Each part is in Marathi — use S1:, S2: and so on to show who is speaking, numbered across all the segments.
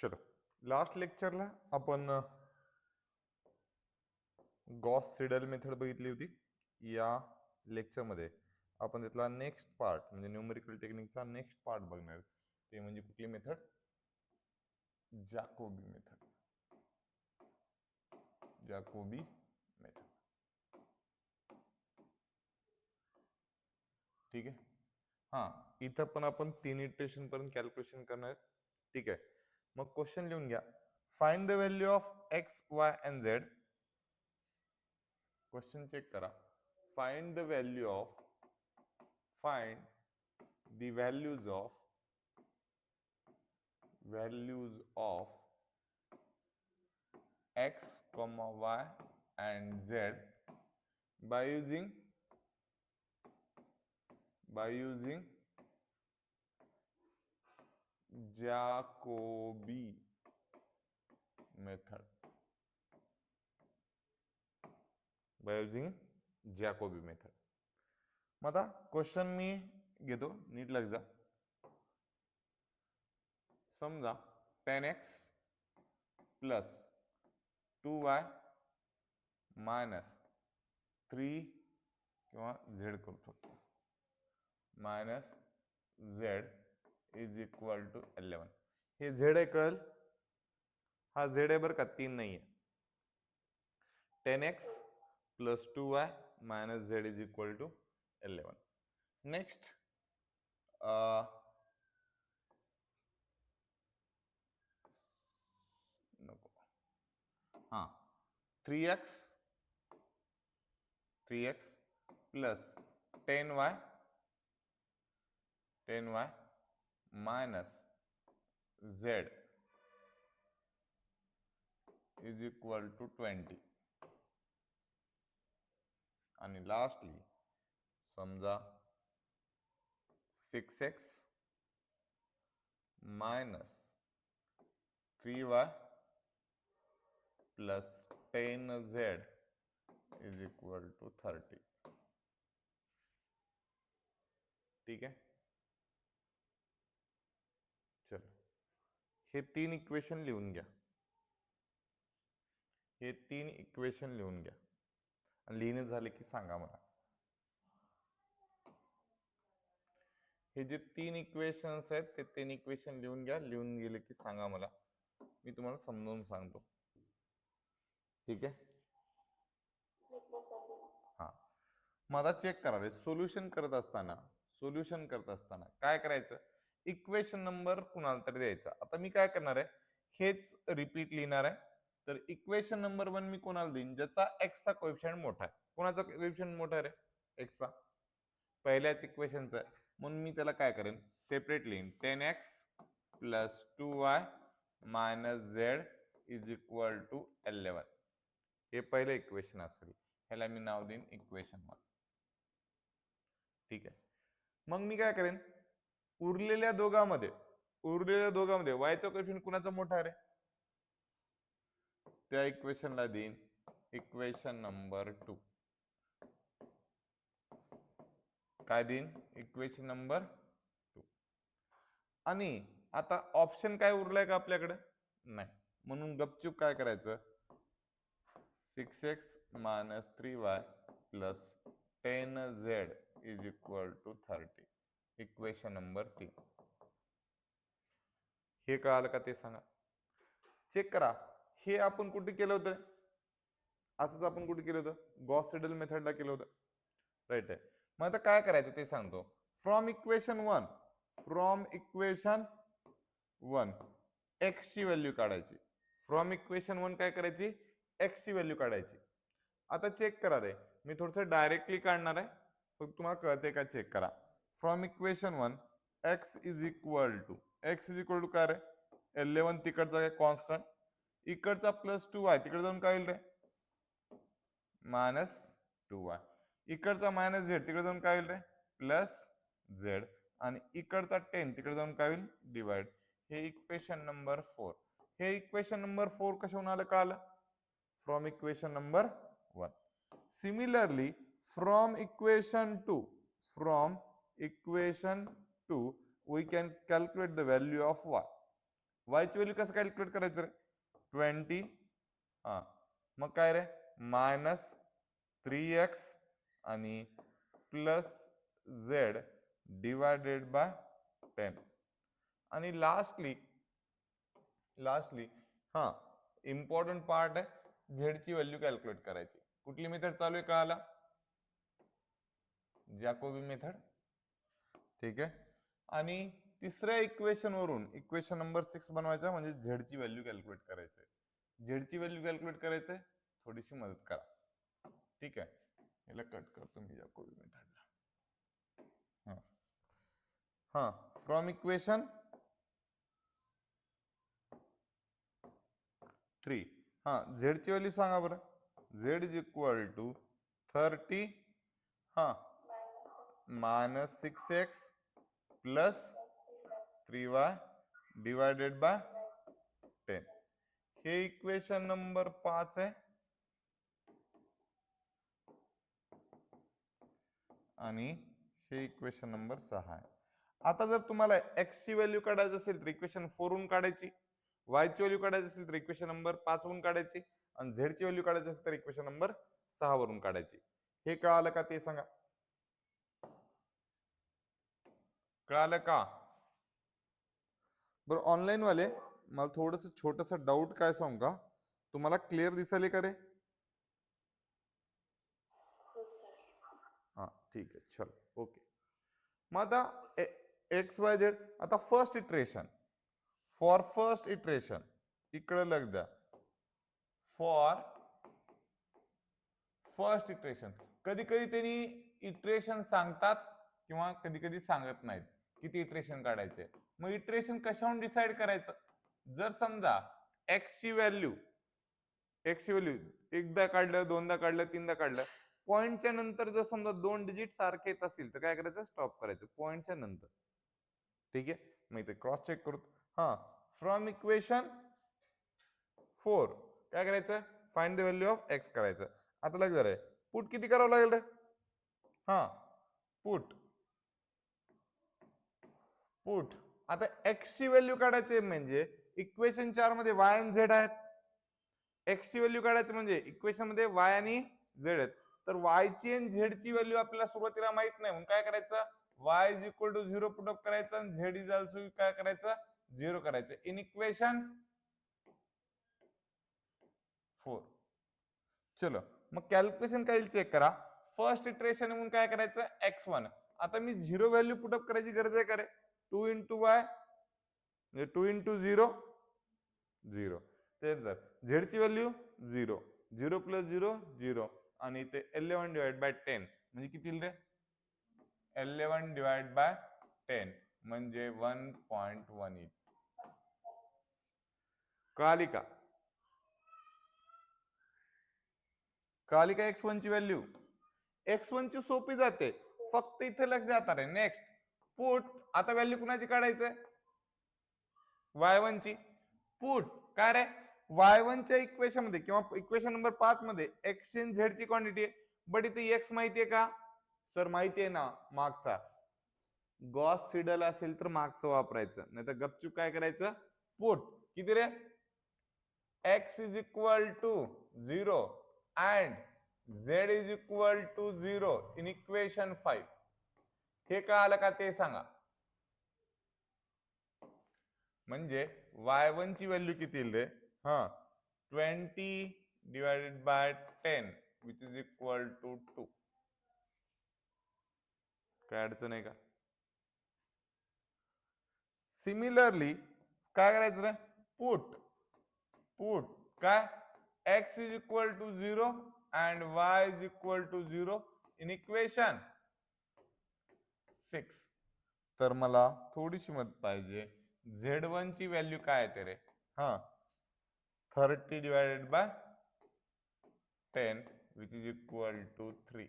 S1: चलो, लास्ट लेक्चरला आपण गॉस सिडल मेथड बघितली होती. या लेक्चरमध्ये आपण त्यातला नेक्स्ट पार्ट म्हणजे न्यूमेरिकल टेक्निकचा नेक्स्ट पार्ट बघणार. ते म्हणजे कुठली मेथड? जॅकोबी मेथड. जॅकोबी मेथड. ठीक आहे. हां, इथं पण आपण 3 इटरेशन पर्यंत कॅल्क्युलेशन करणार आहेत. ठीक आहे. मग क्वेश्चन लिहून घ्या. Find the value of x, y and z. Question check करा. Find the value of find the values of x, y and z by using Jacobi method. मग आता क्वेश्चन मी घेतो, नीट लक्ष द्या. समजा 10x प्लस 2y मायनस 3 किंवा z करू शकतो minus z is equal to 11. हे z आहे कळेल. हा z आहे बरं का, 3 नाही आहे. 10x plus 2y minus z is equal to 11. Next नको, हां 3x plus 10y minus z is equal to 20. आणि लास्टली समजा 6x minus 3y plus 10z is equal to 30. ठीक आहे. चलो, हे 3 इक्वेशन लिहून घ्या. आणि लिहिणे झाले की सांगा मला. हे जे 3 इक्वेशन्स आहेत ते 3 इक्वेशन लिहून घ्या. लिहून गेले की सांगा मला, मी तुम्हाला समजावून सांगतो. ठीक आहे. हा, मग आता चेक करा रे. सोल्युशन करत असताना काय करायचं? इक्वेशन नंबर कुणाला तरी द्यायचा. आता मी काय करणार आहे, हेच रिपीट लिहिणार आहे. तर इक्वेशन नंबर 1 मी कोणाला देईन? ज्याचा एक्स चा कोएफिशिएंट मोठा आहे. कोणाचा कोएफिशिएंट मोठा आहे रे? एक्स चा. पहिल्याच इक्वेशनचा आहे म्हणून मी त्याला काय करेन? सेपरेट लिहीन. 10x plus 2y minus z is equal to 11. हे पहिलं इक्वेशन असेल. ह्याला मी नाव देईन इक्वेशन 1. ठीक आहे. मग मी काय करेन? उरलेल्या दोघांमध्ये वायचा कोएफिशिएंट कुणाचा मोठा आहे रे? त्या इक्वेशनला देईन इक्वेशन नंबर 2. काय देईन? Equation number 2. आणि आता ऑप्शन काय उरलाय का आपल्याकडे? नाही. म्हणून गपचूप काय करायचं? 6x minus 3y plus 10z is equal to 30. Equation number 3. हे कळालं का ते सांगा. चेक करा. हे आपण कुठे केलं होतं? असंच आपण कुठे केलं होतं? गॉस सिडल मेथडला केलं होतं. राईट आहे. मग आता काय करायचं ते सांगतो. फ्रॉम इक्वेशन 1 एक्स ची व्हॅल्यू काढायची. फ्रॉम इक्वेशन 1 काय करायची? एक्स ची व्हॅल्यू काढायची. आता चेक करा रे, मी थोडस डायरेक्टली काढणार आहे, फक्त तुम्हाला कळते का चेक करा. From equation 1 x is equal to काय रे? 11 तिकडचा काय कॉन्स्टंट, इकडचा प्लस 2y तिकडे जाऊन काय होईल रे? Minus 2y. इकडचा मायनस झेड तिकडे जाऊन काय होईल रे? Plus Z. आणि इकडचा 10 तिकडे जाऊन काय होईल? डिवाइड. हे इक्वेशन नंबर 4. हे इक्वेशन नंबर 4 कशावरून आलं कळालं? From equation number 1. Similarly from equation 2 we can calculate the value of y. वायची व्हॅल्यू कसं कॅल्क्युलेट करायचं रे? 20, हा मग काय रे, -3x आणि +z डिवायडेड बाय 10. आणि लास्टली हा इम्पॉर्टंट पार्ट आहे, झेडची व्हॅल्यू कॅल्क्युलेट करायची. कुठली मेथड चालू आहे कळाला? जॅकोबी मेथड. ठीक आहे. आणि तिसऱ्या इक्वेशन वरून इक्वेशन नंबर 6 बनवायचा, म्हणजे झेडची व्हॅल्यू कॅल्क्युलेट करायची. झेडची व्हॅल्यू कॅल्क्युलेट करायचंय, थोडीशी मदत करा. ठीक आहे, याला कट करतो मी जॅकोबी मेथडला. हा हा फ्रॉम इक्वेशन 3, हा झेडची व्हॅल्यू सांगा बरं. झेड इज इक्वल टू 30, हा -6x plus 3y divided by 10. हे इक्वेशन नंबर 5 आहे. आणि हे इक्वेशन नंबर 6 आहे. आता जर तुम्हाला x ची व्हॅल्यू काढायची असेल तर इक्वेशन 4 वरून काढायची, y ची व्हॅल्यू काढायची असेल तर इक्वेशन नंबर 5 वरून काढायची, आणि z ची व्हॅल्यू काढायची असेल तर इक्वेशन नंबर 6 वरून काढायची. हे कळालं का ते सांगा? कळालं का? बरं, ऑनलाईन वाले मला थोडस छोटस डाऊट काय सांगू का? तुम्हाला क्लिअर दिसायले का रे? हा ठीक आहे, चल ओके. मग आता XYZ, आता first iteration, for first iteration इकडे लग द्या. फॉर फर्स्ट इटरेशन कधी कधी त्यांनी इटरेशन सांगतात किंवा कधी कधी सांगत नाहीत किती इटरेशन काढायचे. मग इटरेशन कशावरून डिसाइड करायचं? जर समजा एक्स ची व्हॅल्यू एकदा काढलं, दोनदा काढलं, तीनदा काढलं, पॉइंटच्या नंतर जर समजा 2 डिजिट सारखे येत असतील तर काय करायचं? स्टॉप करायचं पॉइंटच्या नंतर. ठीक आहे, मग इथे क्रॉस चेक करू. हा फ्रॉम इक्वेशन 4 काय करायचं? Find the value of x करायचं. आता लग जरा पुट किती करावं लागेल रे? हा पुट आता एक्स ची व्हॅल्यू काढायची म्हणजे इक्वेशन 4 मध्ये वाय आणि झेड आहेत. एक्स ची व्हॅल्यू काढायची म्हणजे इक्वेशन मध्ये वाय आणि झेड आहेत. तर वाय ची आणि झेड ची व्हॅल्यू आपल्याला सुरुवातीला माहित नाही, म्हणून काय करायचं? Y is equal to 0 put up करायचं आणि झेड इज ऑल्सो काय करायचं? 0 करायचं इन इक्वेशन 4. चलो मग कॅल्क्युलेशन काय चेक करा. फर्स्ट इटरेशन म्हणून काय करायचं? x1. आता मी 0 व्हॅल्यू पुट अप करायची गरज आहे का रे? 2 इंटू वाय म्हणजे 2 इंटू 0 0. तेच जर झेड ची व्हॅल्यू 0, 0 प्लस 0 0, आणि ते 11 डिवाइड बाय 10 म्हणजे किती येईल रे? 11 डिवाइड बाय 10 म्हणजे 1.1 येईल. कळाली का? कळाली का x1 ची व्हॅल्यू? x1 ची सोपी जाते, फक्त इथे लक्ष द्या. आता रे नेक्स्ट पुट, आता व्हॅल्यू कुणाची काढायचंय? y1 ची. पुट काय रे? y1 च्या इक्वेशन मध्ये किंवा इक्वेशन नंबर 5 मध्ये x आणि z ची क्वांटिटी आहे, बट इथे x माहितीये का? सर माहितीये ना, मागचा गॉस सिडल असेल तर मागचं वापरायचं, नाही तर गपचूप काय करायचं? पुट किती रे? x is equal to 0 and z is equal to 0 in equation 5. हे कळालं का ते सांगा? म्हणजे y1 ची व्हॅल्यू किती येईल रे? हा 20 divided by 10 which is equal to 2. काय अडचण आहे का? सिमिलरली काय करायचं रे? पुट काय? x is equal to 0 and y is equal to 0 in equation 6. तर मला थोडीशी मदत पाहिजे. Z1 ची व्हॅल्यू काय येते रे? हा 30 divided by 10 which is equal to 3.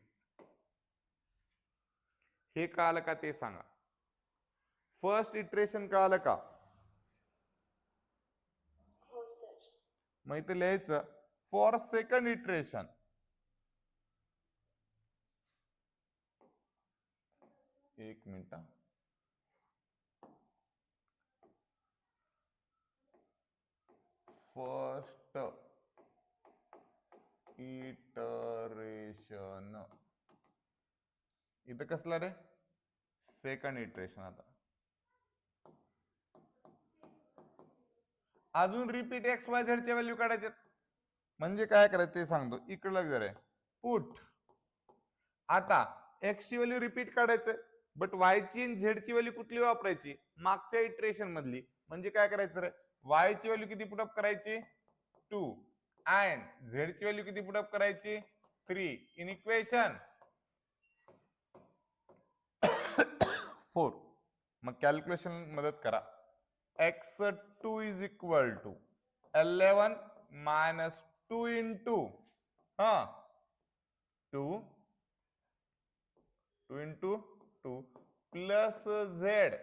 S1: हे कळालं का ते सांगा? फर्स्ट इटरेशन कळालं का? मग इथे लिहायचं फॉर सेकंड इटरेशन. एक मिनिट. First iteration. इथं कसला रे? Second iteration. आता अजून रिपीट एक्स वाय झेड च्या व्हॅल्यू काढायचे. म्हणजे काय करायचं ते सांगतो. इकडलं जर आहे पुट. आता एक्स ची व्हॅल्यू रिपीट काढायचं, बट वाय ची आणि झेड ची व्हॅल्यू कुठली वापरायची? मागच्या इटरेशन मधली. म्हणजे काय करायचं रे? वाय ची व्हॅल्यू किती पुटअप करायची? 2 अँड झेड ची व्हॅल्यू किती पुटअप करायची? 3 इन इक्वेशन 4. मग कॅल्क्युलेशन मदत करा. x2 is equal to 11 minus 2 into 2 into 2 plus z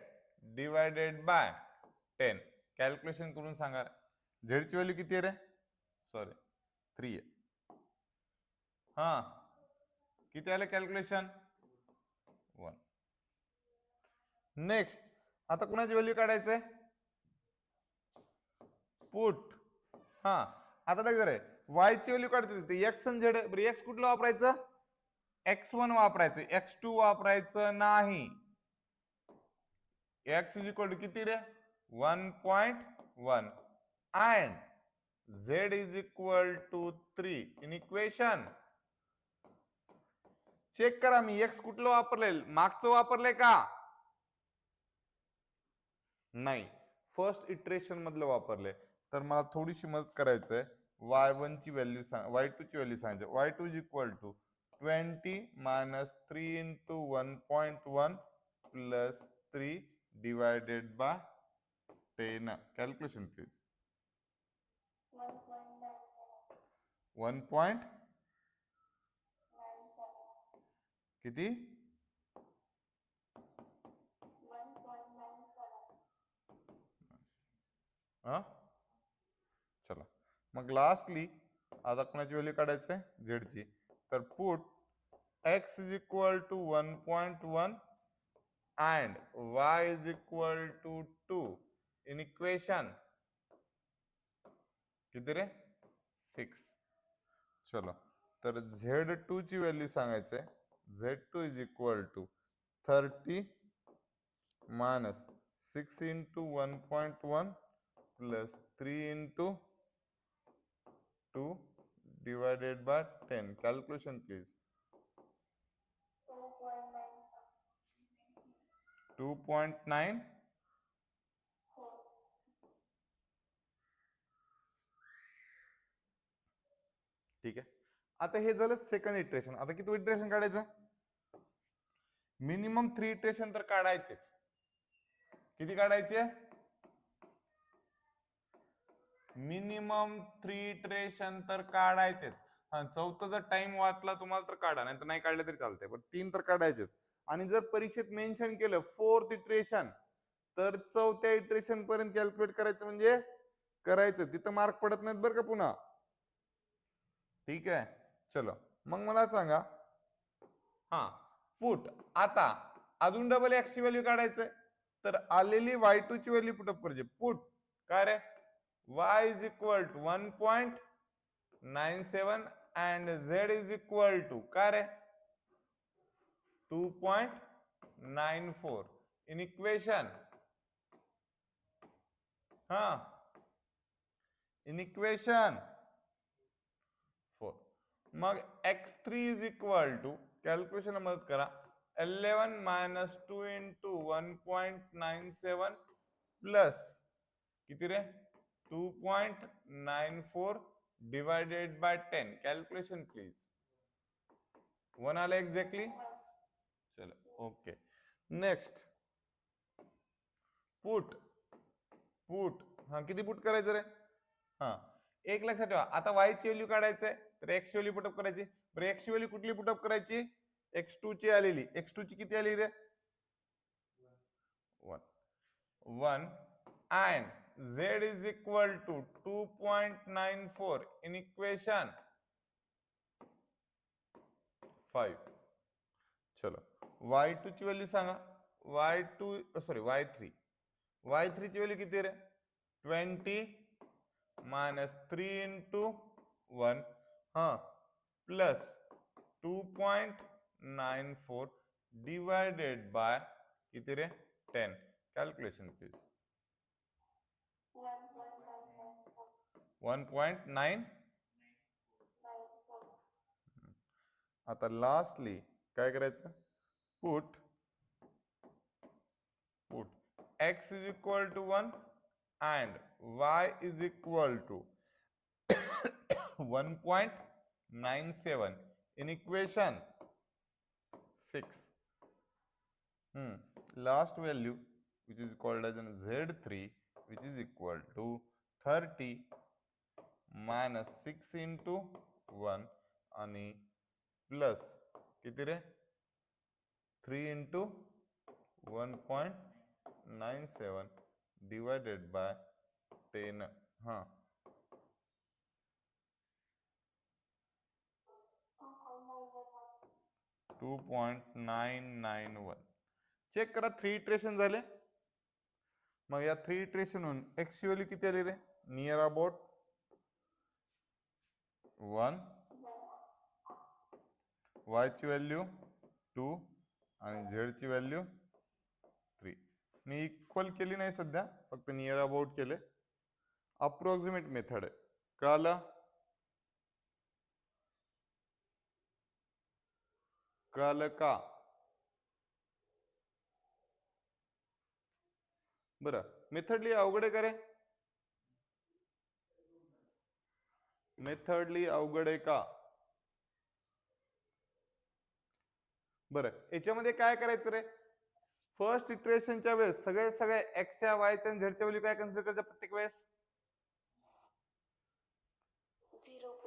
S1: divided by 10. Calculation करून सांगा. झेड ची व्हॅल्यू किती आहे रे? सॉरी 3 आहे. किती आलं कॅल्क्युलेशन? 1. नेक्स्ट आता कुणाची व्हॅल्यू काढायचंय? पुट. आता लग जरा वाय ची व्हॅल्यू काढते. एक्स आणि झेड. एक्स कुठलं वापरायचं? x1 वापरायचं, x2 वापरायचं नाही. x इज इक्वल टू किती रे? 1.1 and z is equal to 3 in equation. Check करा मी x कुठलं वापरलेल, मागचं वापरलंय का? नाही, फर्स्ट इटरेशन मधलं वापरलंय. तर मला थोडीशी मदत करायचंय. y1 ची व्हॅल्यू सांग, y2 ची व्हॅल्यू सांगायचं. y2 is equal to 20 minus 3 into 1.1 plus 3 divided by 10. Calculation please. 1. किती? चला मग लास्टली आता कोणाची व्हॅल्यू काढायचंय? झेड ची. तर put x is equal to 1.1 and y is equal to 2 in equation किती रे? 6. चलो तर Z2 ची व्हॅल्यू सांगायचंय. Z2 is equal to 30 minus 6 into 1.1 plus 3 into 2 divided by 10. Calculation please. 2.9. ठीक आहे. आता हे झालं सेकंड इटरेशन. आता किती इटरेशन काढायचं? मिनिमम 3 इटरेशन तर काढायचेच. किती काढायचे? मिनिमम 3 इटरेशन तर काढायचेच. चौथं जर टाइम वाटला तुम्हाला तर काढा, नाही तर नाही काढले तरी चालते, पण 3 तर काढायचेच. आणि जर परीक्षेत मेन्शन केलं 4th इटरेशन, तर चौथ्या इटरेशन पर्यंत कॅल्क्युलेट करायचं म्हणजे करायचं. तिथं मार्क पडत नाहीत बरं का पुन्हा. ठीक आहे. चलो मग मला सांगा. पुट. आता अजून डबल एक्स ची व्हॅल्यू काढायचंय. तर आलेली y2 ची व्हॅल्यू पुटअप करायची. पुट काय रे? y is equal to 1.97 and z is equal to काय रे? 2.94 इन इक्वेशन इन इक्वेशन 4. मग x3 is equal to, calculation मदत करा, 11 मायनस 2 इंटू 1.97 प्लस किती रे? 2.94 डिवायडेड बाय 10. Calculation please. 1 आलं एक्झॅक्टली. चलो ओके. Next put. किती पुट करायचं रे? एक लक्षात ठेवा. आता y ची व्हॅल्यू काढायचंय, तर x ची व्हॅल्यू पुटअप करायची. बरं x ची व्हॅल्यू कुठली पुटअप करायची? x2 ची आलेली. x2 ची किती आली रे? 1 and z is equal to 2.94 in equation 5. चलो y2 ची व्हॅल्यू सांगा. y3 ची व्हॅल्यू किती रे? 20 minus 3 into 1 plus 2.94 divided by किती रे 10. Calculation please. 1.9. आता लास्टली काय करायचं, put x is equal to 1 and y is equal to 1.97 in equation 6. Last value, which is called as z3, which is equal to 30 minus 6 into 1 आणि प्लस किती रे 3 into 1.97 divided by 10. 2.991. चेक करा 3 इटरेशन झाले. मग या 3 इटरेशन एक्स ची व्हॅल्यू किती आली रे, नियर अबाउट 1, y ची व्हॅल्यू 2 आणि z ची व्हॅल्यू 3. मी इक्वल केली नाही सध्या, फक्त नियर अबाउट केले. अप्रॉक्सिमेट मेथड आहे, कळालं का? बरं, मेथडली अवघड आहे का रे? मेथडली अवघड आहे का? बरं, याच्यामध्ये काय करायचं रे, फर्स्ट इटरेशनच्या वेळेस सगळे एक्सच्या वायच्या आणि झेडच्या व्हॅल्यू काय कन्सिडर करायच्या प्रत्येक वेळेस?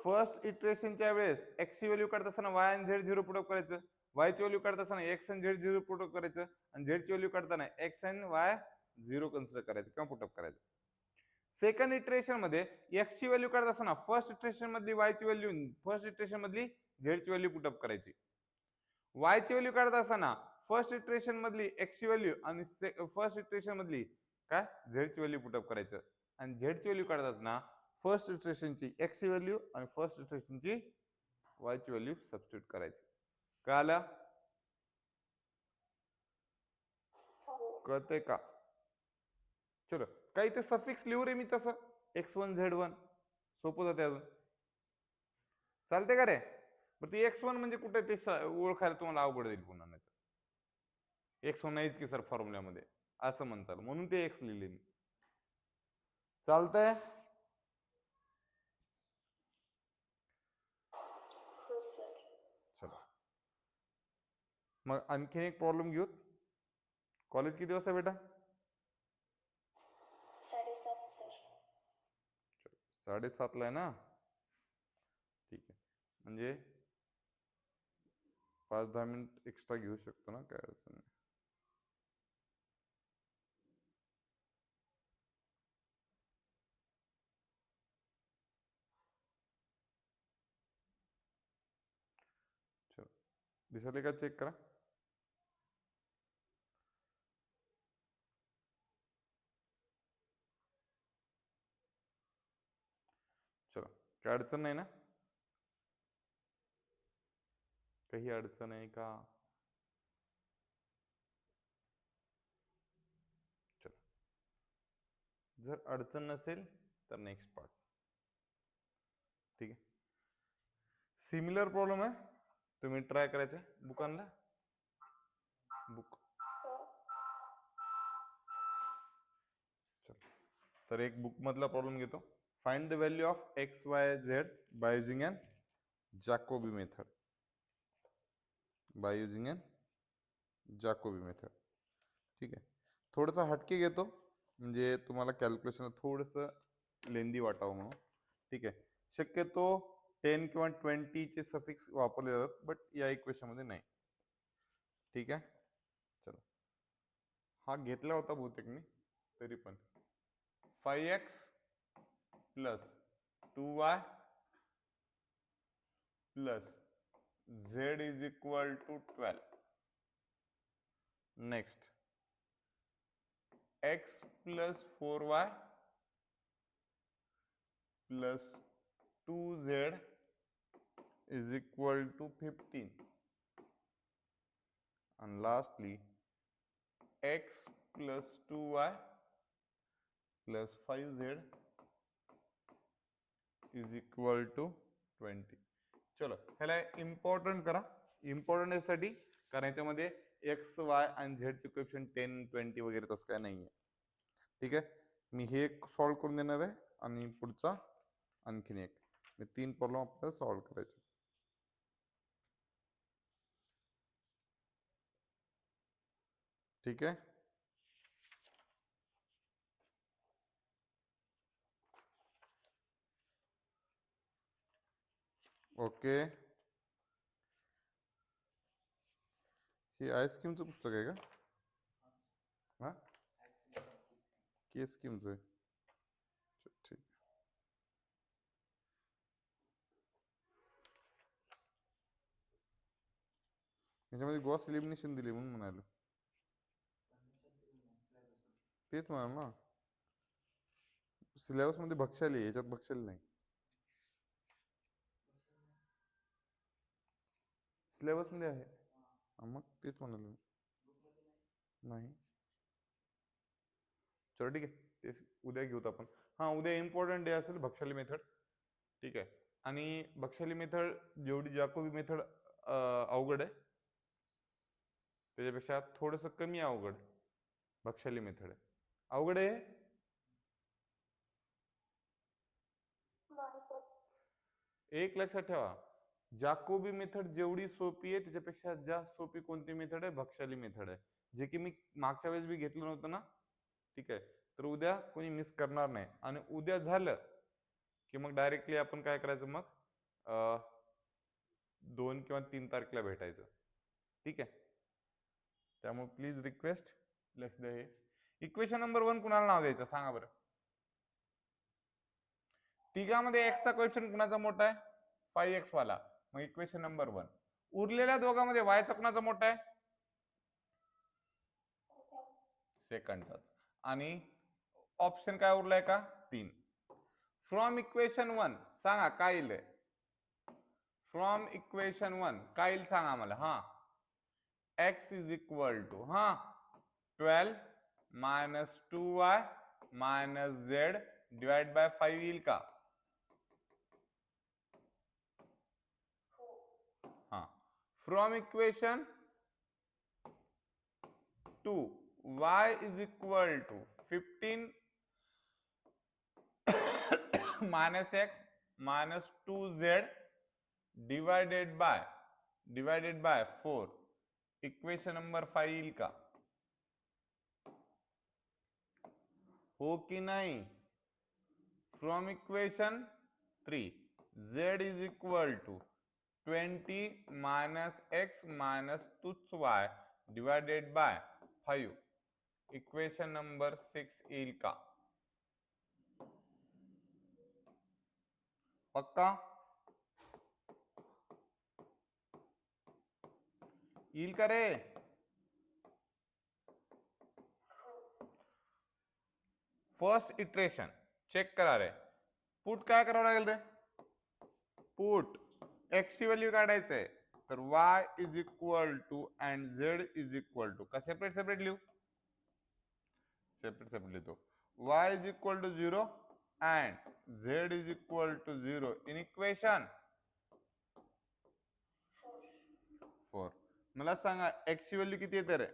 S1: फर्स्ट इटरेशनच्या वेळेस एक्स ची व्हॅल्यू काढत असताना वाय आणि झेड झिरो पुट अप करायचं, वाय ची व्हॅल्यू काढत असताना एक्स आणि झेड झिरो पुट अप करायचं, आणि झेड ची व्हॅल्यू काढताना एक्स आणि वाय झिरो कन्सिडर करायचं किंवा पुट अप करायचं. सेकंड इटरेशन मध्ये एक्स ची व्हॅल्यू काढत असताना फर्स्ट इटरेशन मधली वाय ची व्हॅल्यू, फर्स्ट इटरेशन मधली झेड ची व्हॅल्यू पुट अप करायची. वाय ची व्हॅल्यू काढत असताना फर्स्ट इटरेशन मधली एक्स ची व्हॅल्यू आणि फर्स्ट इटरेशन मधली काय झेड ची व्हॅल्यू पुट अप करायचं, आणि झेड ची व्हॅल्यू काढत असताना फर्स्ट इटरेशनची एक्स ची व्हॅल्यू आणि फर्स्ट इटरेशनची वाय ची व्हॅल्यू सबस्टिट्यूट करायची. कळालं? कळतंय का? चलो, काही ते सफिक्स लिहू रे मी तसं, x1 z1 सोपं जाते अजून. चालते का रे? बरं, ते x1 म्हणजे कुठे ते ओळखायला तुम्हाला अवघड जाईल पुन्हा. नाही x1 नाहीच की सर फॉर्म्युल्यामध्ये असं म्हणतात, म्हणून ते x लिहिले मी. चालतंय? चला, मग आणखीन एक प्रॉब्लेम घेऊ. कॉलेज किती वाजता बेटा? 7:30 ला आहे ना? ठीक आहे, म्हणजे 5-10 मिनिट एक्स्ट्रा घेऊ शकतो ना, काय अडचण नाही. चलो, दिसले का? चेक करा. चलो, काय अडचण नाही ना? काही अडचण आहे का? चलो, जर अडचण नसेल तर नेक्स्ट पार्ट. ठीक आहे, सिमिलर प्रॉब्लेम आहे, तुम्ही ट्राय करायचे. बुक आणला? बुक. चलो, तर एक बुक मधला प्रॉब्लेम घेतो. Find the value of x y z by using an Jacobi method. By using an Jacobi method. ठीक आहे, थोडंसं हटके घेतो म्हणजे तुम्हाला कॅल्क्युलेशन थोडंसं लेंदी वाटावं म्हणून. ठीक आहे, शक्यतो 10 किंवा 20 चे सफिक्स वापरले जातात, बट या इक्वेशन मध्ये नाही. ठीक आहे, चलो, हा घेतला होता बहुतेक मी, तरी पण 5x plus 2y plus z is equal to 12. Next x plus 4y plus 2z is equal to 15. And lastly, x plus 2y plus 5z is equal to 20. चलो ह्याला इम्पॉर्टंट करा. इम्पॉर्टंट यासाठी कारण याच्यामध्ये एक्स वाय आणि झेड चे कोएफिशिएंट 10 20 वगैरे तसं काय नाहीये. ठीक आहे, मी हे एक सॉल्व्ह करून देणार आहे आणि पुढचा आणखीन एक. 3 प्रॉब्लेम आपल्याला सॉल्व्ह करायचे. ठीक आहे, ओके. हे आईस्क्रीमचं पुस्तक आहे का? हा, के स्कीमचं आहे. ठीक. याच्यामध्ये गॉस एलिमिनेशन दिली म्हणून म्हणालो. तेच म्हणाल ना, सिलेबस मध्ये बक्षाली, याच्यात बक्षाली नाही. सिलेबस मध्ये आहे. मग तेच म्हणालो नाही. चलो ठीक आहे, ते उद्या घेऊत आपण. हा, उद्या इम्पॉर्टंट डे असेल बक्षाली मेथड. ठीक आहे, आणि बक्षाली मेथड जेवढी जॅकोबी मेथड अवघड आहे त्याच्यापेक्षा थोडस कमी अवघड बक्षाली मेथड आहे. अवघड आहे. एक लक्षात ठेवा, जॅकोबी मेथड जेवढी सोपी आहे त्याच्यापेक्षा जास्त सोपी कोणती मेथड आहे? बक्षाली मेथड आहे, जे की मी मागच्या वेळेस बी घेतलं नव्हतं ना. ठीक आहे, तर उद्या कोणी मिस करणार नाही. आणि उद्या झालं की मग डायरेक्टली आपण काय करायचं, मग 2 किंवा 3 तारखेला भेटायचं. ठीक आहे, त्यामुळे प्लीज रिक्वेस्ट लक्ष द्या. हे इक्वेशन नंबर 1 कुणाला नाव द्यायचं सांगा बरं. तिघामध्ये एक्सचा कोएफिशिएंट कुणाचा मोठा आहे? 5x वाला. मग इक्वेशन नंबर 1. उरलेल्या दोघांमध्ये वायचा कुणाचा मोठा आहे? सेकंडचाच. आणि ऑप्शन काय उरलाय का? 3. फ्रॉम इक्वेशन 1 सांगा काय येईल? फ्रॉम इक्वेशन 1 काय येईल सांगा मला. हा, x is equal to 12 minus 2y minus z divide by 5 येईल का? हा. From equation 2 y is equal to 15 minus x minus 2z divided by 4 equation number 5 येईल का? हो की नाही? From equation 3 z is equal to 20 minus x minus 2y divided by 5 equation number 6 येईल का? पक्का येईल का रे? फर्स्ट इटरेशन चेक करा रे. पुट काय करावं लागेल रे? पुट एक्स ची व्हॅल्यू काढायचंय, तर y is equal to and z is equal to का सेपरेट लिहू? सेपरेट लिहितो. y is equal to 0 and z is equal to 0 in equation 4. मला सांगा एक्स ची व्हॅल्यू किती येते रे?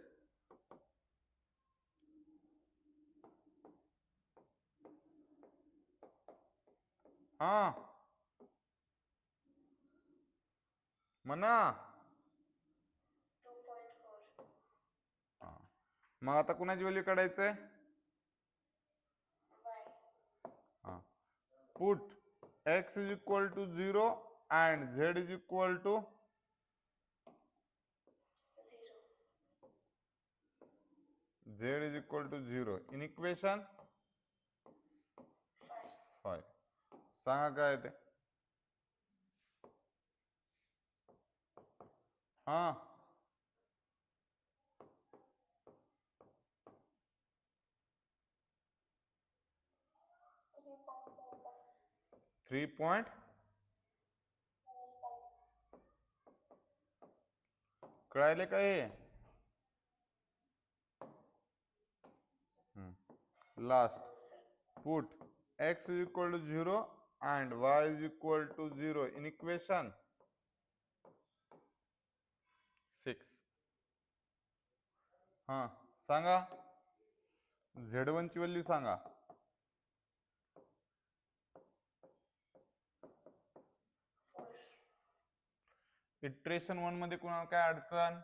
S1: हा म्हणा. मग आता कुणाची व्हॅल्यू काढायचंय? हा, put x is equal to 0 and z is equal to 0 in equation 5. सांगा काय ते? हा, 3. कळायले का हे? Last put x is equal to 0 and y is equal to 0 in equation 6. हा सांगा z1 ची व्हॅल्यू सांगा. इटरेशन 1 मध्ये कोणाला काय अडचण?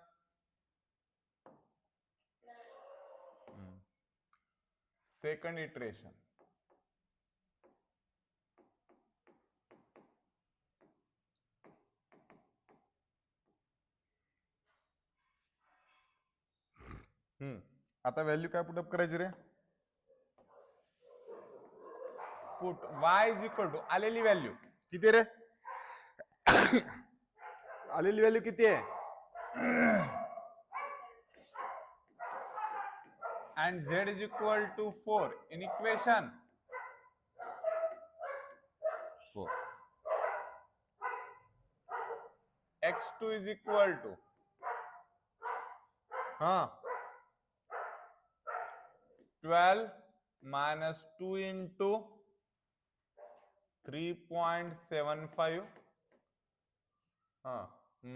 S1: सेकंड इटरेशन आता व्हॅल्यू काय पुटअप करायची रे? Put y is equal to आलेली व्हॅल्यू किती रे? आलेली व्हॅल्यू किती आहे? and z is equal to 4 in equation 4. x2 is equal to 12 minus 2 into 3.75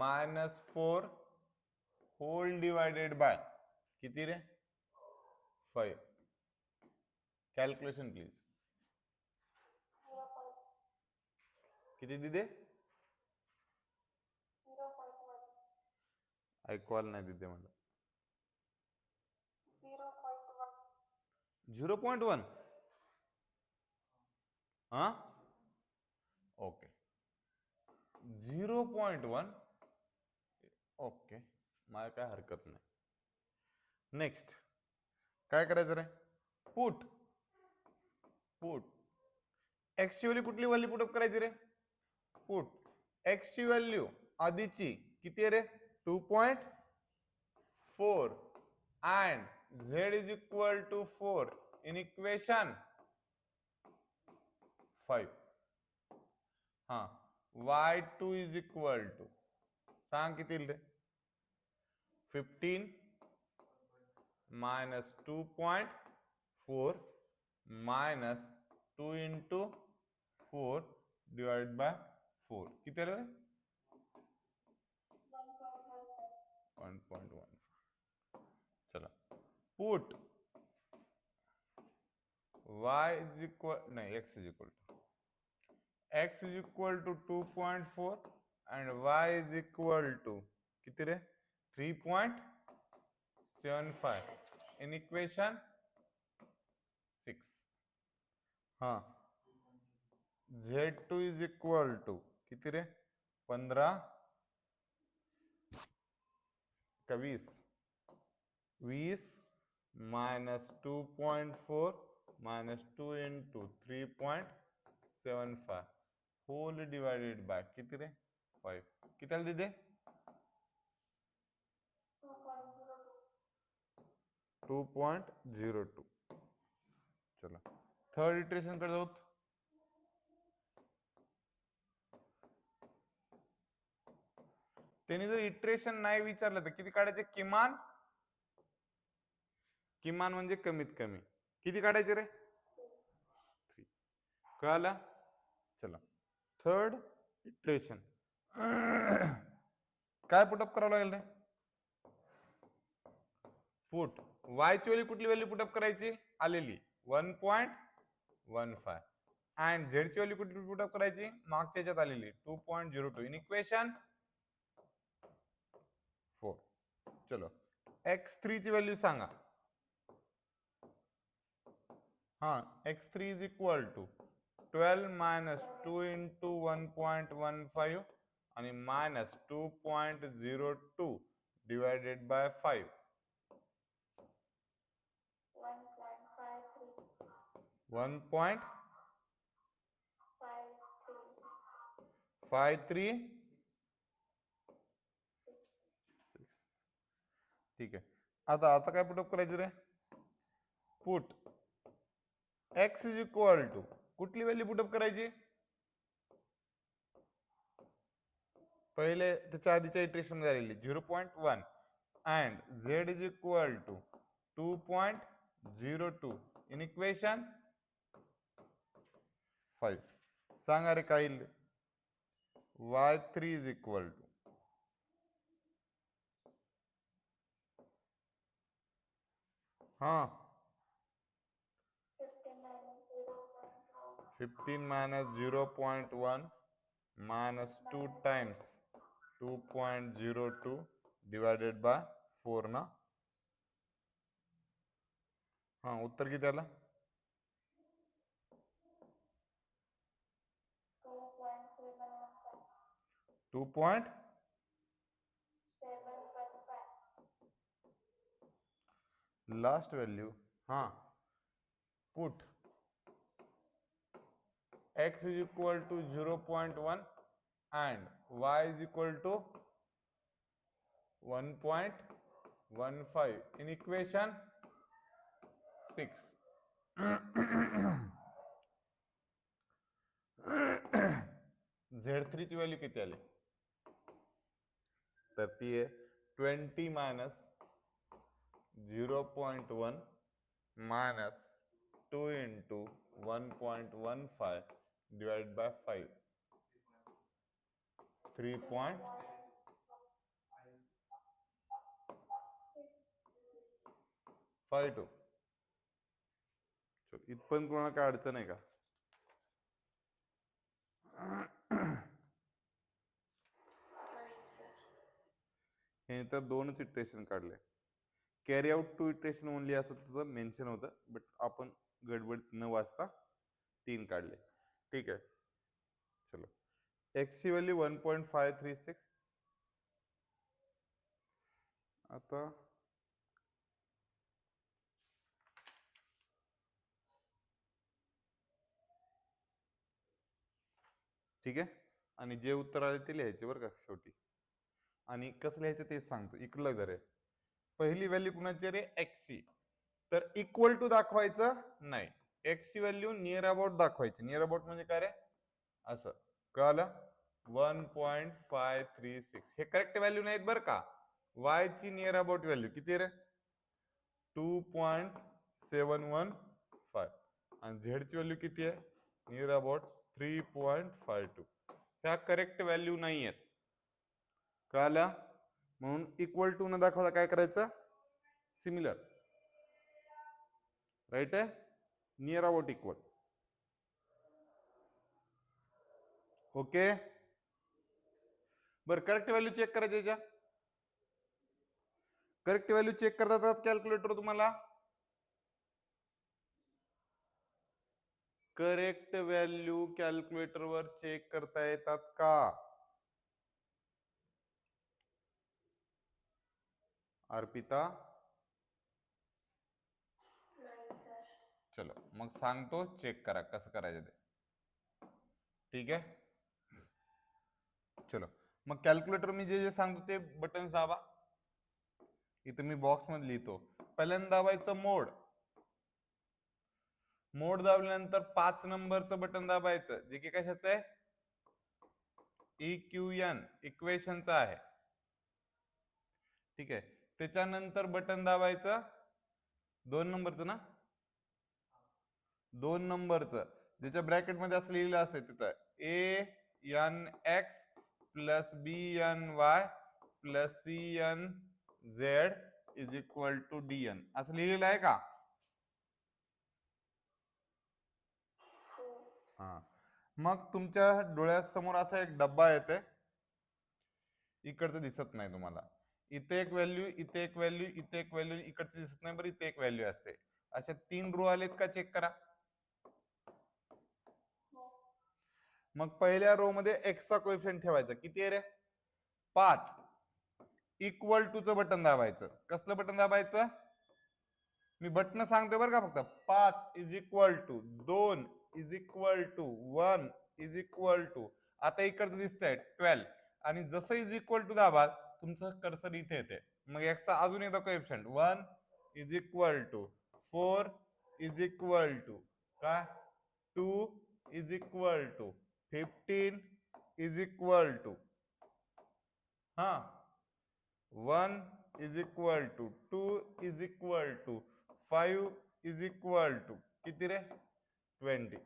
S1: minus 4 whole divided by किती रे? 5. Calculation please. किती दिदे? ऐकवाल नाही दिदे मला. 0.1. हा ओके 0.1. ओके मला काय हरकत नाही. नेक्स्ट काय करायचं रे? पुट एक्स ची व्हॅल्यू कुठली व्हॅल्यू पुटअप करायची रे? पुट एक्स ची व्हॅल्यू आधीची किती आहे रे? 2.4 and z is equal to 4 in equation 5. y2 is equal to सांग किती रे? 15 minus 2.4 minus 2 into 4 divided by 4 किती रे? 1.1. चला पुट y is equal नहीं x is equal to 2.4 and y is equal to किती रे? 3.75 in equation 6. z2 is equal to किती रे? 15 का 20 minus 2.4 minus 2 into 3.75 whole divided by किती रे? 5. किती दिदे? 2.02. चला थर्ड इटरेशन कडे जाऊ. त्यांनी जर इटरेशन नाही विचारलं तर किती काढायचे? किमान म्हणजे कमीत कमी किती काढायचे रे? 3. कळालं? चला थर्ड इटरेशन काय पुटअप करावं लागेल रे? पुट y ची व्हॅल्यू कुठली व्हॅल्यू पुटअप करायची? आलेली 1.15 and z ची व्हॅल्यू कुठली पुटअप करायची? मागच्या ह्याच्यात आलेली 2.02 इन इक्वेशन 4. चलो x3 ची व्हॅल्यू सांगा. x3 is equal to 12 minus 2 into 1.15 आणि minus 2.02 divided by 5. 1.53. ठीक आहे. आता काय पुटअप करायचं रे? Put x is equal to कुठली व्हॅल्यू पुटअप करायची? पहिले त्याच्या आधीच्या इटरेशन झालेली 0.1 and z is equal to 2.02 in equation 5. सांगा रे काय y3 इज इक्वल टू हा 15 minus 0.1 minus 2 times 2.02 divided by 4 ना. हा उत्तर किती आला? 2. लास्ट व्हॅल्यू हा put x is equal to 0.1 and y is equal to 1.15 in equation 6. Z3 ची व्हॅल्यू किती आली? तर ती आहे 20 minus 0.1 minus 2 into 1.15 divided by 5. 3.52. इथपर्यंत कोणाला काय अडचण आहे का? हे तर 2च इटरेशन काढले. कॅरी आउट 2 इटरेशन ओनली असं तुझं मेन्शन होतं, बट आपण गडबडीत न वाचता 3 काढले. ठीक आहे, चलो. एक्स ची व्हॅल्यू 1.536. आता ठीक आहे, आणि जे उत्तर आले ते लिहायचे बरं का शेवटी. आणि कसं लिहायचं तेच सांगतो. इकडलं जर पहिली व्हॅल्यू कुणाची रे? एक्स ची. तर इक्वल टू दाखवायचं नाही, एक्स ची व्हॅल्यू नियर अबाउट दाखवायची. नियर अबाउट म्हणजे काय रे? असं कळालं? 1.536 हे करेक्ट व्हॅल्यू नाहीत बरं का. वाय ची नियर अबाउट व्हॅल्यू किती रे? 2.715 आणि झेड ची व्हॅल्यू किती आहे? Near about 3.52. ह्या करेक्ट व्हॅल्यू नाही आहेत. कळाल्या? म्हणून इक्वल टू न दाखवता काय करायचं? सिमिलर. राईट आहे? Near about equal. ओके, बरं करेक्ट व्हॅल्यू चेक करायच्या याच्या. करेक्ट व्हॅल्यू चेक करता येतात कॅल्क्युलेटर तुम्हाला? करेक्ट व्हॅल्यू कॅल्क्युलेटर वर चेक करता येतात का? अर्पिता? चलो मग सांगतो, चेक करा कसं करायचं ते. ठीक आहे, चलो मग कॅल्क्युलेटर मी जे जे सांगतो ते बटन दाबा. इथं मी बॉक्स मध्ये लिहितो. पहिल्यांदा दाबायचं मोड. मोड दाबल्यानंतर 5 नंबरचं बटन दाबायचं, जे की कशाचं आहे? EQN इक्वेशनचं आहे. ठीक आहे, त्याच्यानंतर बटन दाबायचं 2 नंबरचं ना, 2 नंबरचं, ज्याच्या ब्रॅकेट मध्ये असं लिहिलेलं असतं तिथं ANX plus BNY plus CNZ is equal to DN असं लिहिलेलं आहे का? हा, मग तुमच्या डोळ्यासमोर असा एक डब्बा येते. इकडचं दिसत नाही तुम्हाला. इथे एक व्हॅल्यू, इथे एक व्हॅल्यू, इथे एक व्हॅल्यू, इकडचं दिसत नाही बरं, इथे एक व्हॅल्यू असते. अशा 3 रो आलेत का? चेक करा. मग पहिल्या रो मध्ये एक्स चा कोएफिशियंट ठेवायचा. किती आहे रे? 5. इक्वल टू चं बटन दाबायचं. कसलं बटन दाबायचं? मी बटन सांगतोय बरं का फक्त. 5 is equal to 2 is equal to 1 is equal to, आता इकडचं दिसतंय 12, आणि जसं इज इक्वल टू दाबाल तुमचं कर्सर इथे येते. मग एक्सचा अजून एकदा coefficient 1 is equal to 4 is equal to काय 2 is equal to 15 is equal to हा 1 is equal to 2 is equal to 5 is equal to किती रे 20.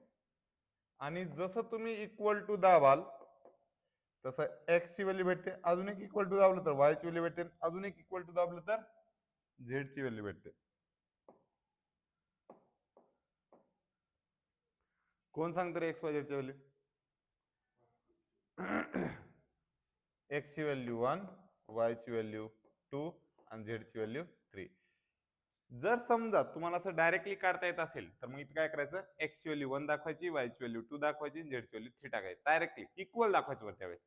S1: आणि जसं तुम्ही इक्वल टू दाबाल तसं एक्स ची व्हॅल्यू भेटते, अजून एक इक्वल टू दाबलं तर वाय ची व्हॅल्यू भेटते, अजून एक इक्वल टू दाबलं तर झेड ची व्हॅल्यू भेटते. कोण सांगतं रे एक्स वाय झेड ची व्हॅल्यू? एक्स ची व्हॅल्यू 1, वाय ची व्हॅल्यू 2 आणि झेड ची व्हॅल्यू 3. जर समजा तुम्हाला असं डायरेक्टली काढता येत असेल तर मग इथे काय करायचं, एक्स ची व्हॅल्यू 1 दाखवायची, वाय ची व्हॅल्यू 2 दाखवायची, झेड ची व्हॅल्यू 3 टाकायची. डायरेक्टली इक्वल दाखवायचं बरं त्यावेळेस,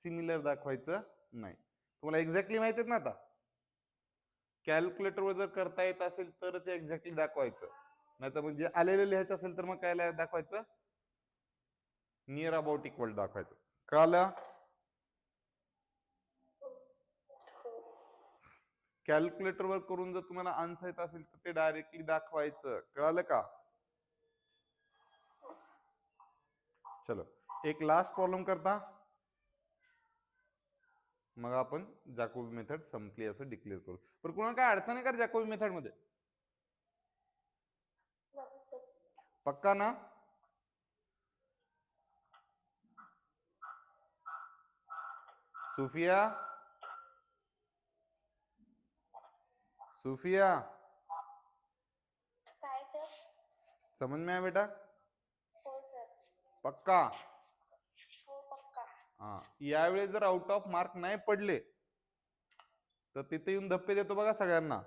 S1: सिमिलर दाखवायचं नाही. तुम्हाला एक्झॅक्टली माहिती आहेत ना आता, कॅल्क्युलेटरवर जर करता येत असेल तरच एक्झॅक्टली दाखवायचं, नाही तर म्हणजे आलेलं लिहायचं असेल तर मग काय दाखवायचं, नियर अबाउट इक्वल दाखवायचं. कळलं? कॅल्क्युलेटरवर करून जर तुम्हाला आन्सर येत असेल तर ते डायरेक्टली दाखवायचं. कळालं का? चलो एक लास्ट प्रॉब्लेम करता, मग आपण जॅकोबी मेथड संपली असं डिक्लेअर करू. पण कुणाला काय अडचण आहे का जॅकोबी मेथड मध्ये? पक्का ना? सुफिया, सुफिया
S2: काय सर?
S1: समझ में आया बेटा?
S2: हो सर.
S1: पक्का?
S2: हो पक्का.
S1: हा, यावेळेस जर आउट ऑफ मार्क नाही पडले तर तिथे येऊन धप्पे देतो बघा सगळ्यांना.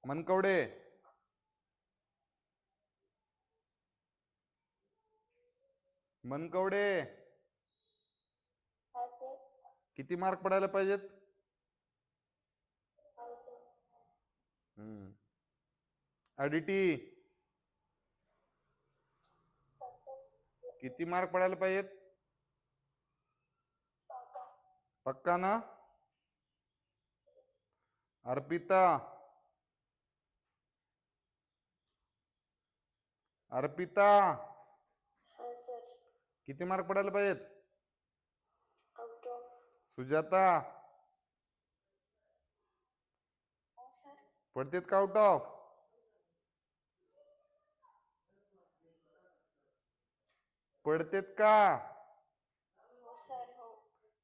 S1: मनकवडे, मनकवडे
S2: काय सर?
S1: किती मार्क पडायला पाहिजेत? अडिटी किती मार्क पडायला पाहिजेत? पक्का ना? अर्पिता, अर्पिता
S2: हा सर.
S1: किती मार्क पडायला पाहिजेत?
S2: Out of.
S1: सुजाता
S2: हो सर.
S1: पडतेत का आउट ऑफ? पडतेत का?
S2: हो सर. हो.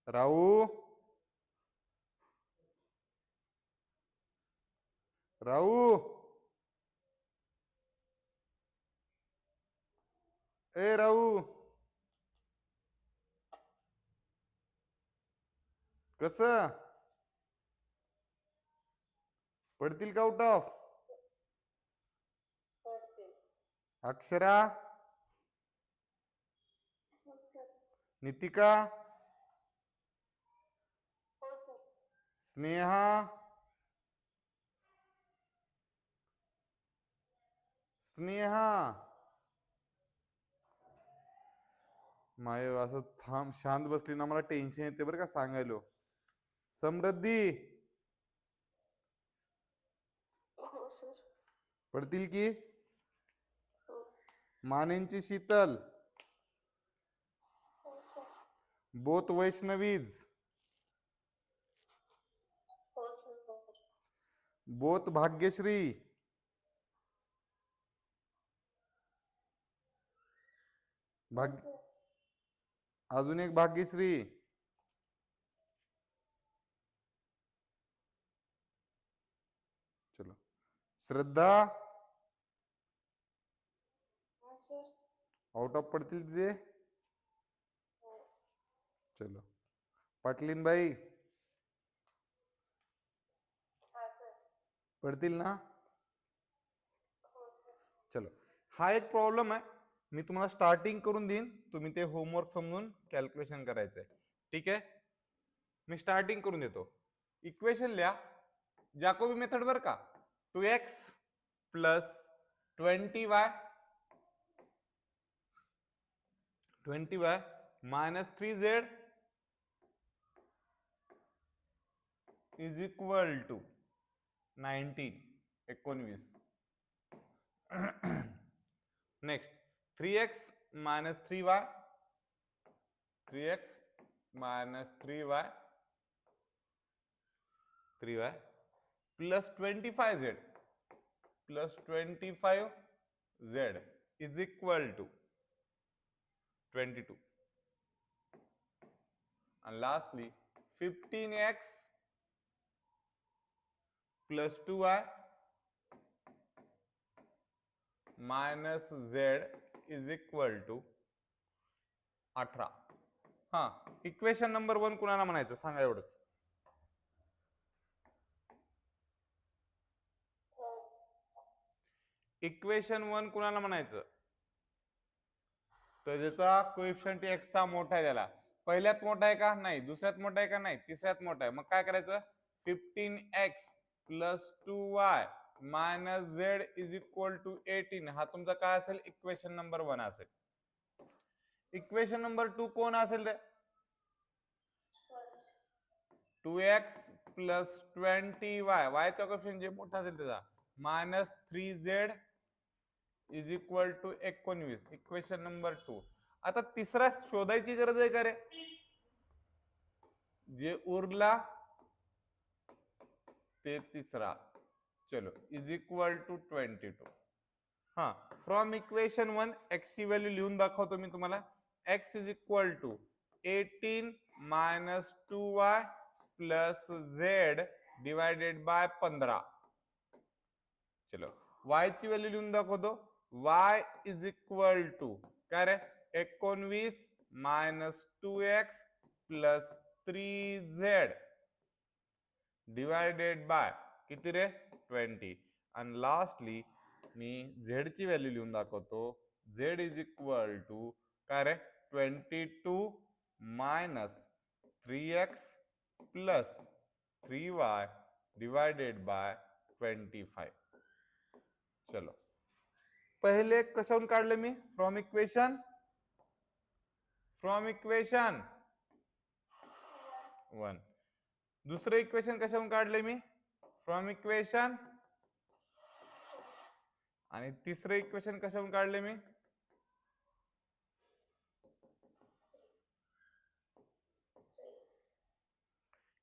S1: राहू, राहू ए राहू, कसं पडतील का आउट ऑफ?
S2: पडतील.
S1: अक्षरा,
S2: हो सर.
S1: नितिका,
S2: हो सर.
S1: स्नेहा, स्नेहा माय असं थांब शांत बसली ना मला टेन्शन येते बरं का सांगायलो. समृद्धी
S2: हो सर.
S1: पडतील की?
S2: हो.
S1: मानेंची शीतल,
S2: हो सर.
S1: बोथ वैष्णवीज,
S2: हो सर.
S1: बोथ भाग्यश्री, भाग्य
S2: सर.
S1: अजून एक भाग्यश्री, चलो श्रद्धा
S2: हा सर.
S1: आउट ऑफ पडतील तिथे.
S2: हो.
S1: चलो पाटलीन बाई
S2: हा सर.
S1: पडतील ना?
S2: हो सर.
S1: चलो हा एक प्रॉब्लेम आहे, मी तुम्हाला स्टार्टिंग करून देईन, तुम्ही ते होमवर्क समजून कॅल्क्युलेशन करायचंय. ठीक आहे, मी स्टार्टिंग करून देतो. इक्वेशन लिहा जॅकोबी मेथड बर का. 2x plus 20y 20y minus 3z is equal to 19. Next 3x minus 3y 3x minus 3y plus 25z is equal to 22. And lastly 15x plus 2y minus z is equal to 18. हा, इक्वेशन नंबर 1 कुणाला म्हणायचं सांगा एवढंच. इक्वेशन 1 कुणाला म्हणायचं? तर ज्याचा कोएफिशिएंट x चा मोठा आहे त्याला. पहिल्यात मोठा आहे का? नाही. दुसऱ्यात मोठा आहे का? नाही. तिसऱ्यात मोठा आहे. मग काय करायचं? 15x plus 2y minus z is equal to 18. हा तुमचा काय असेल? इक्वेशन नंबर 1 असेल. इक्वेशन नंबर 2 कोण असेल रे? 2x प्लस 20y, y चा कोएफिशिएंट जे मोठा असेल त्याचा, minus 3z is equal to 19. Equation number 2. आता तिसरा शोधायची गरज आहे का रे? जे उरला ते तिसरा. चलो इज इक्वल टू 22. हा, फ्रॉम इक्वेशन 1 x ची व्हॅल्यू लिहून दाखवतो मी तुम्हाला. x is equal to 18 minus 2y plus z divided by 15. चलो y ची व्हॅल्यू लिहून दाखवतो. y इज इक्वल टू काय रे? 19 minus 2x plus 3z divided by किती रे? 20. आणि लास्टली मी z ची व्हॅल्यू लिहून दाखवतो. z इज इक्वल टू काय रे? 22 minus 3x plus 3y divided by 25. चलो पहिले कशावरून काढले मी? From equation 1. दुसरे इक्वेशन कशावरून काढले मी? From equation. आणि तिसरे इक्वेशन कशावरून काढले मी?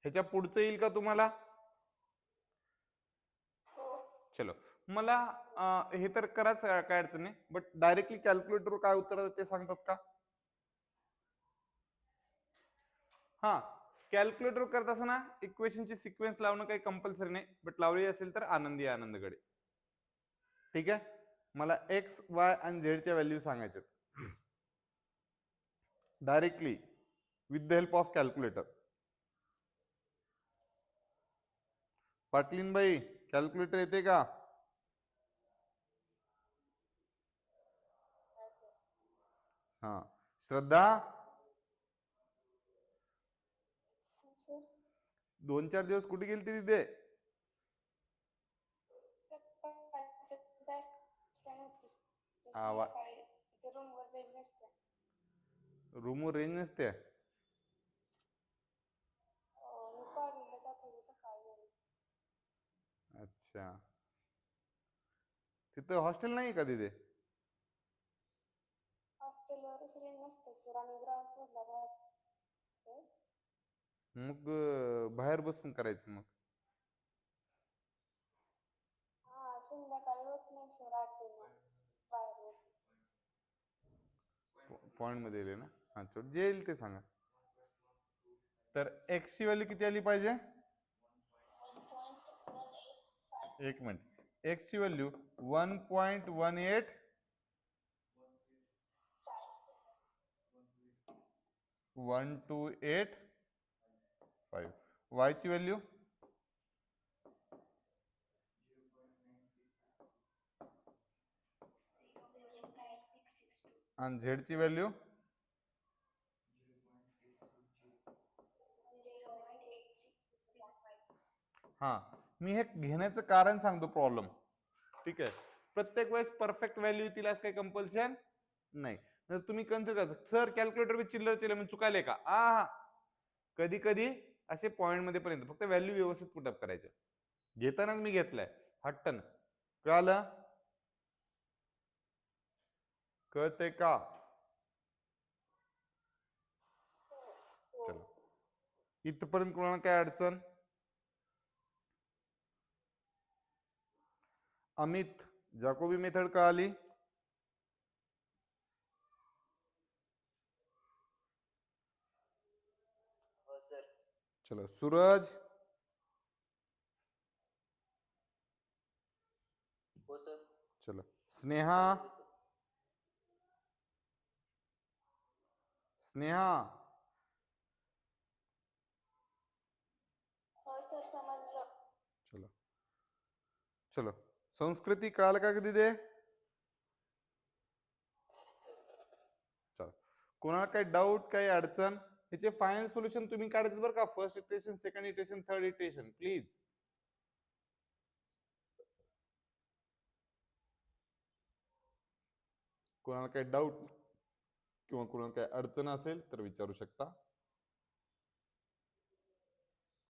S1: ह्याच्या पुढचं येईल का तुम्हाला? चलो मला हे तर कराच काय अडचण नाही, बट डायरेक्टली कॅल्क्युलेटर काय उत्तर ते सांगतात का? हा, कॅल्क्युलेटर करत असताना इक्वेशनची सिक्वेन्स लावणं काही कंपल्सरी नाही, बट लावली असेल तर आनंदी आनंदकडे. ठीक आहे, मला एक्स वाय आणि झेड च्या व्हॅल्यू सांगायचे directly with the help of calculator. पाटलीन भाई कॅल्क्युलेटर येते का? हा, श्रद्धा 2-4 दिवस कुठे गेलती तिथे? रूमवर रेंज नसते. अच्छा, तिथे हॉस्टेल नाही का तिथे?
S2: हॉस्टेलवरच रेंज नसते सर, आम्ही ग्राउंड फ्लोअरला राहतो.
S1: मग बाहेर बसून करायचं मग.
S2: हा, संध्याकाळी होत नाही सर, 8 ते 9 बाहेर बसून.
S1: पॉइंट मध्ये येईल ना? हा, चल जे येईल ते सांगा. तर एक्स ची व्हॅल्यू किती आली पाहिजे? 1 मिनिट. एक्स ची व्हॅल्यू 1.18 1285. वाय ची व्हॅल्यू आणि झेड ची व्हॅल्यू हा, मी हे घेण्याचं कारण सांगतो प्रॉब्लेम. ठीक आहे, प्रत्येक वेळेस परफेक्ट व्हॅल्यू येतील असं काही कंपल्शन नाही. तर तुम्ही कन्सिडर करा सर कॅल्क्युलेटर विथ चिल्लर म्हणजे चुकायले का? कधी कधी असे पॉइंट मध्ये पर्यंत फक्त व्हॅल्यू व्यवस्थित पुटअप करायचं. घेतानाच मी घेतलाय हट्टन. कळलं? कळते का? चलो इथपर्यंत कोणाला काय अडचण? अमित, जॅकोबी मेथड कळाली?
S3: हो सर.
S1: चलो सूरज,
S3: हो सर.
S1: चलो स्नेहा, स्नेहा,
S2: हो सर समजलं.
S1: चलो चलो संस्कृती कळालं का कधी ते? चलो कोणाला काही डाऊट काही अडचण? याचे फायनल सोल्युशन तुम्ही काढायचं बरं का, first iteration, second iteration, third iteration, please. कोणाला काही डाऊट किंवा कोणाला काही अडचण असेल तर विचारू शकता.